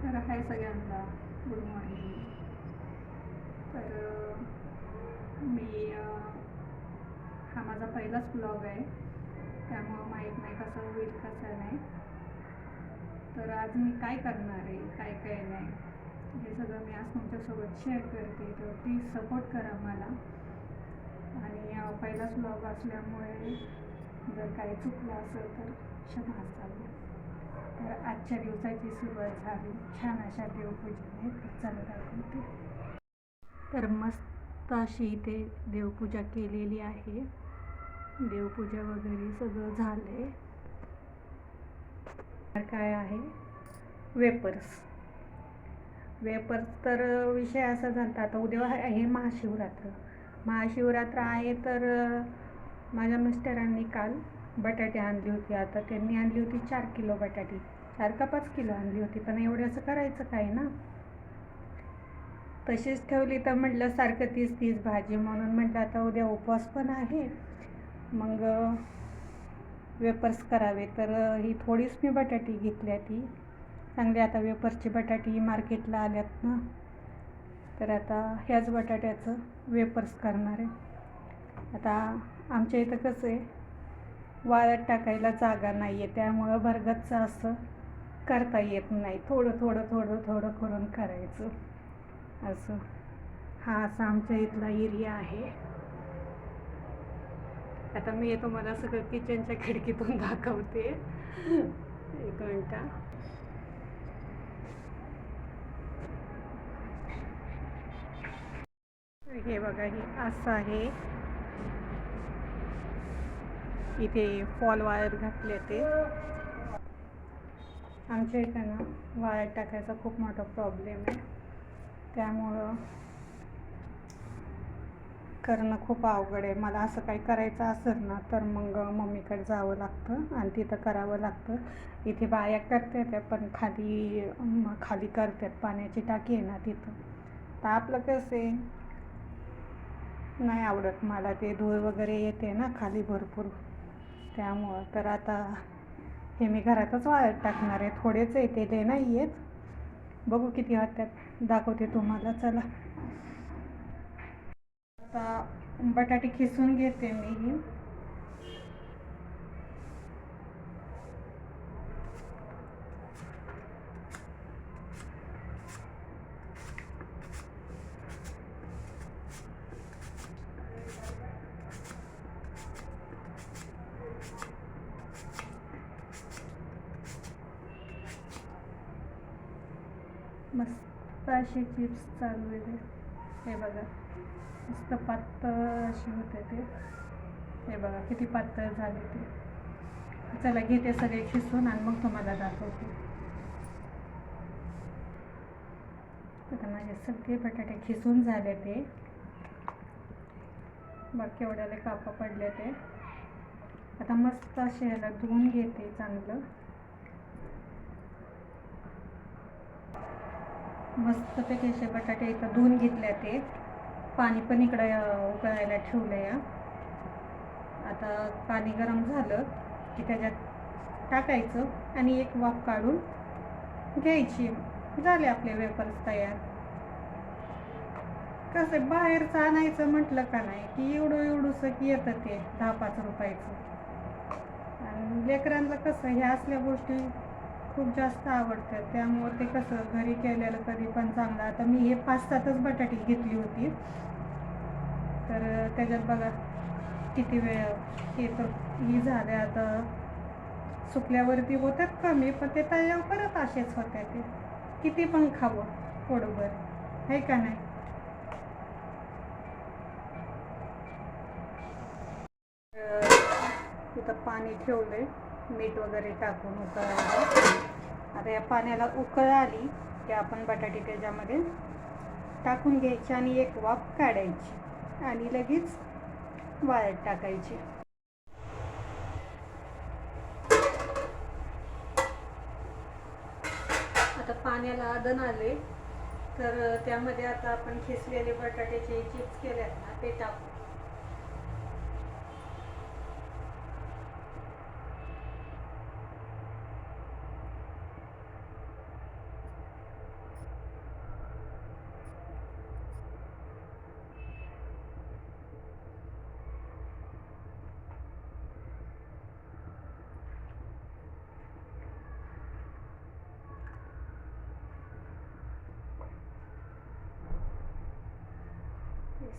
तर हाय सगळ्यांना, good morning. तर मी हा माझा पहिलाच ब्लॉग आहे, त्यामुळं माहीत नाही कसं होईल कसं नाही. तर आज मी काय करणार आहे, काय काय नाही, हे सगळं मी आज तुमच्यासोबत शेअर करते. तर प्लीज सपोर्ट करा मला. आणि पहिलाच ब्लॉग असल्यामुळे जर काही चुकलं असेल तर क्षमा असावी. तर आजच्या दिवसाची सुरुवात झाली छान अशा देवपूजेने. तर चला दाखवते. तर मस्त अशी इथे देवपूजा केलेली आहे. देवपूजा वगैरे सगळं झाले. काय आहे, वेपर्स. तर विषय असा झाला, आता उद्या आहे महाशिवरात्र आहे. तर माझ्या मिस्टरांनी काल बटाटे आणली होती. आता त्यांनी आणली होती 4 किलो बटाटे, 4 का 5 किलो आणली होती. पण एवढ्याचं करायचं काय ना, तशीच ठेवली तर म्हटलं सारखं तीच भाजी, म्हणून म्हटलं आता उद्या उपवास पण आहे, मग वेपर्स करावे. तर ही थोडीच मी बटाटी घेतली ती चांगली. आता वेपर्सची बटाटी मार्केटला आल्यात ना, तर आता ह्याच बटाट्याचं वेपर्स करणार आहे. आता आमच्या इथं कसं आहे, वाळत टाकायला जागा नाही आहे, त्यामुळं भरगच्च असं करता येत नाही. थोडं थोडं करून करायचं असं. हा असा आमच्या इथला एरिया आहे. आता मी तुम्हाला सगळं किचनच्या खिडकीतून दाखवते. एक मिनटा. हे बघा, हे असं आहे. इथे फॉल वायर घातले ते. आमच्या इथं ना वायर टाकायचा खूप मोठा प्रॉब्लेम आहे, त्यामुळं करणं खूप अवघड आहे. मला असं काही करायचं असेल ना तर मग मम्मीकडे जावं लागतं आणि तिथं करावं लागतं. इथे बाया करतात पण खाली करतात, पाण्याची टाकी आहे ना तिथं. तर आपलं कसं आहे, नाही आवडत मला ते धूळ वगैरे येते ना खाली भरपूर, त्यामुळं. तर आता हे मी घरातच वाळत टाकणार आहे. थोडेच येते, ते नाही येत. बघू किती वाटतात, दाखवते तुम्हाला. चला आता बटाटे खिसून घेते मी. मस्त असे चिप्स चालू आहे. हे बघा, मस्त पातळ अशी होते ते. हे बघा किती पातळ झाले ते. चला घेते सगळे खिसून आणि मग तुम्हाला दाखवते. आता माझे सगळे बटाटे खिसून झाले ते. बाकी एवढ्याला कापा पडले ते. आता मस्त असे ह्याला धुवून घेते चांगलं. मस्तपैकी असे बटाटे इथं धुवून घेतले ते. पाणी पण इकडं उकळायला ठेवलं या. आता पाणी गरम झालं की त्याच्यात टाकायचं आणि एक वाफ काढून घ्यायची. झाले आपले वेपर्स तयार. कसं बाहेरचं आणायचं म्हटलं का नाही की एवढंसं की येतं ते 10-5 रुपयाचं. आणि लेकरांना कसं ह्या असल्या गोष्टी खूप जास्त आवडतात, त्यामुळं ते कसं घरी केलेलं कधी पण चांगलं. आता मी हे 5-7च बटाटी घेतली होती, तर त्याच्यात बघा किती वेळ हे तर ही झाले. आता सुकल्यावरती होतात कमी, पण ते तळल्यावर परत असेच होत्या ते. किती पण खावं पोटभर, आहे का नाही. तिथं पाणी ठेवलंय मीठ वगैरे टाकून उकळायला. आता या पाण्याला उकळ आली की आपण बटाटे त्याच्यामध्ये टाकून घ्यायची आणि एक वाफ काढायची आणि लगेच वाळत टाकायची. आता पाण्याला आदन आले, तर त्यामध्ये आता आपण खिसलेले बटाट्याचे चिप्स केलेत ना ते टाकू.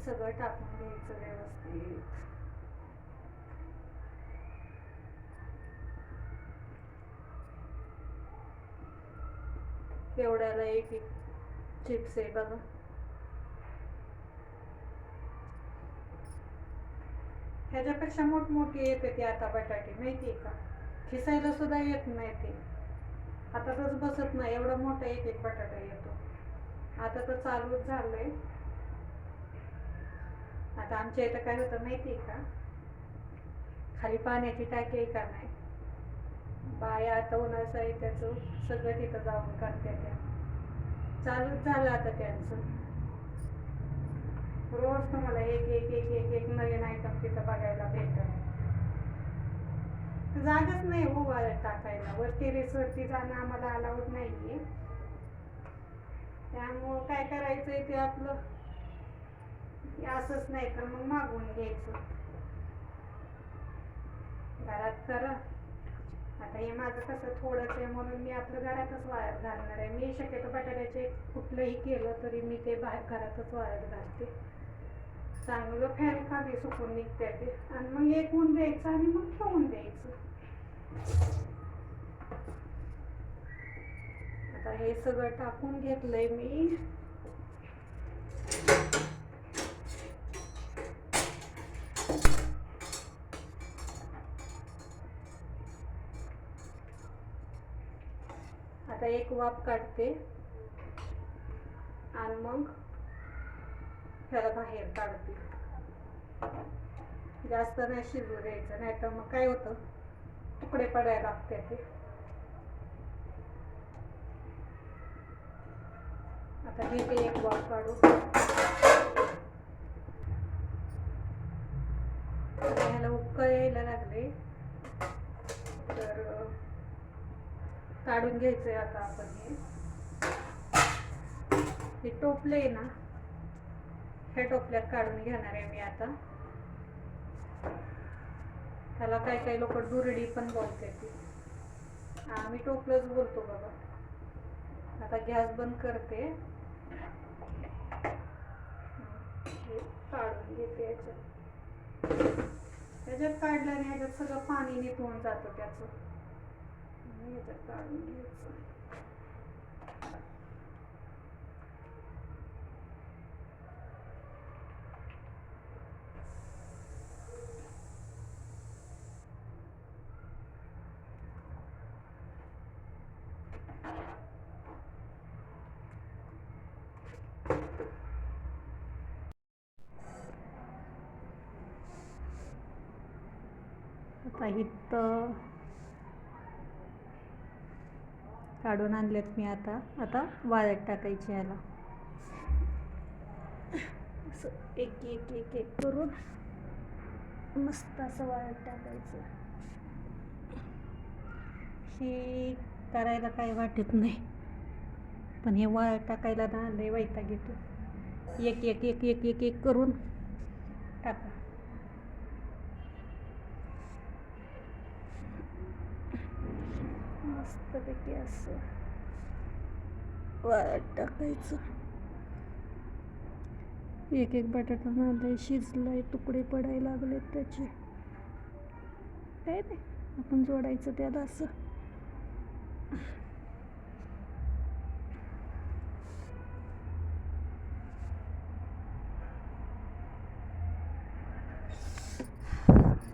सगळं टाकून घ्यायचं व्यवस्थित. एवढ्याला एक एक चिप्स आहे बघा. ह्याच्यापेक्षा मोठमोठी येते ती आता बटाटे, माहितीये का? खिसायला सुद्धा येत नाही ते. हातातच बसत नाही, एवढा मोठा एक एक बटाटा येतो. आता तर चालूच झालंय. आता आमच्या इथं काय होतं माहितीये का, खाली पाण्याची टाकी आहे का नाही, बाया आता उन्हाळ्याचं आहे त्याचं सगळं तिथं जाऊन करते. त्या चालूच झालं आता त्यांचं. रोज तुम्हाला एक एक एक एक एक नवीन आयटम तिथं बघायला भेटत. जागाच नाही हो वाळत टाकायला. वर टेरेसवरती जाणं आम्हाला अलाउड नाहीये. त्यामुळं काय करायचंय ते आपलं असंच, नाही तर मग मागवून घ्यायचं. घरात करा. आता हे माझं कसं थोडंच आहे म्हणून मी आपलं घरातच वाळत घालणार आहे. मी शक्यतो बटाट्याचे कुठलंही केलं तरी मी ते बाहेर घरातच वाळत घालते. चांगलं फॅन खाली सुकून निघते ते, आणि मग एक ऊन द्यायचं आणि मग ठेवून द्यायचं. आता हे सगळं टाकून घेतलंय मी. आता एक वाफ काढते आणि मग ह्याला बाहेर काढते. जास्त नाही शिजू द्यायचं, नाही तर मग काय होतं, तुकडे पडायला लागते ते. आता घेते एक वाफ काढून. ह्याला उकळ यायला लागले तर काढून घ्यायचंय. आता आपण हे टोपले ना, ह्या टोपल्यात काढून घेणार आहे मी आता. त्याला काही काही लोक दुरडी पण बोलते ती, आम्ही टोपलंच बोलतो बाबा. आता गॅस बंद करते, काढून घेते याच्यात काढल्याने ह्याच्यात सगळं पाणी निथळून जातं त्याचं. याच्यात काढून घ्यायचं. आता इथं काढून आणलेत मी. आता वाळत टाकायचे याला. असं एक एक एक एक करून मस्त असं वाळत टाकायचं. हे करायला काही वाटत नाही, पण हे वाळत टाकायला ना लय वैताग येतो. एक एक एक एक एक एक करून टाका. मस्तपैकी असं वाळत टाकायचं. एक एक बटाटा ना शिजलाय, तुकडे पडायला लागलेत त्याचे. काय नाही, आपण जोडायचं त्याला असं.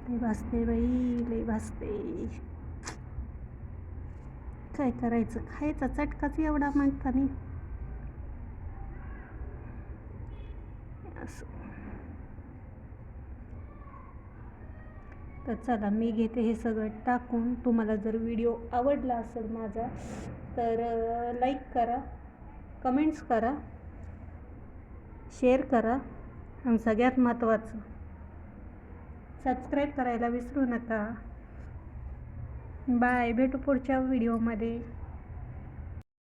लई भाजते बाई, लई भाजते. काय करायचं, खायचा चटकाच एवढा मागताना. असं तर चला, मी घेते हे सगळं टाकून. तुम्हाला जर व्हिडिओ आवडला असेल माझा तर लाईक करा, कमेंट्स करा, शेअर करा, आणि सगळ्यात महत्त्वाचं सबस्क्राईब करायला विसरू नका. बाय, भेटू पुढच्या व्हिडिओमध्ये.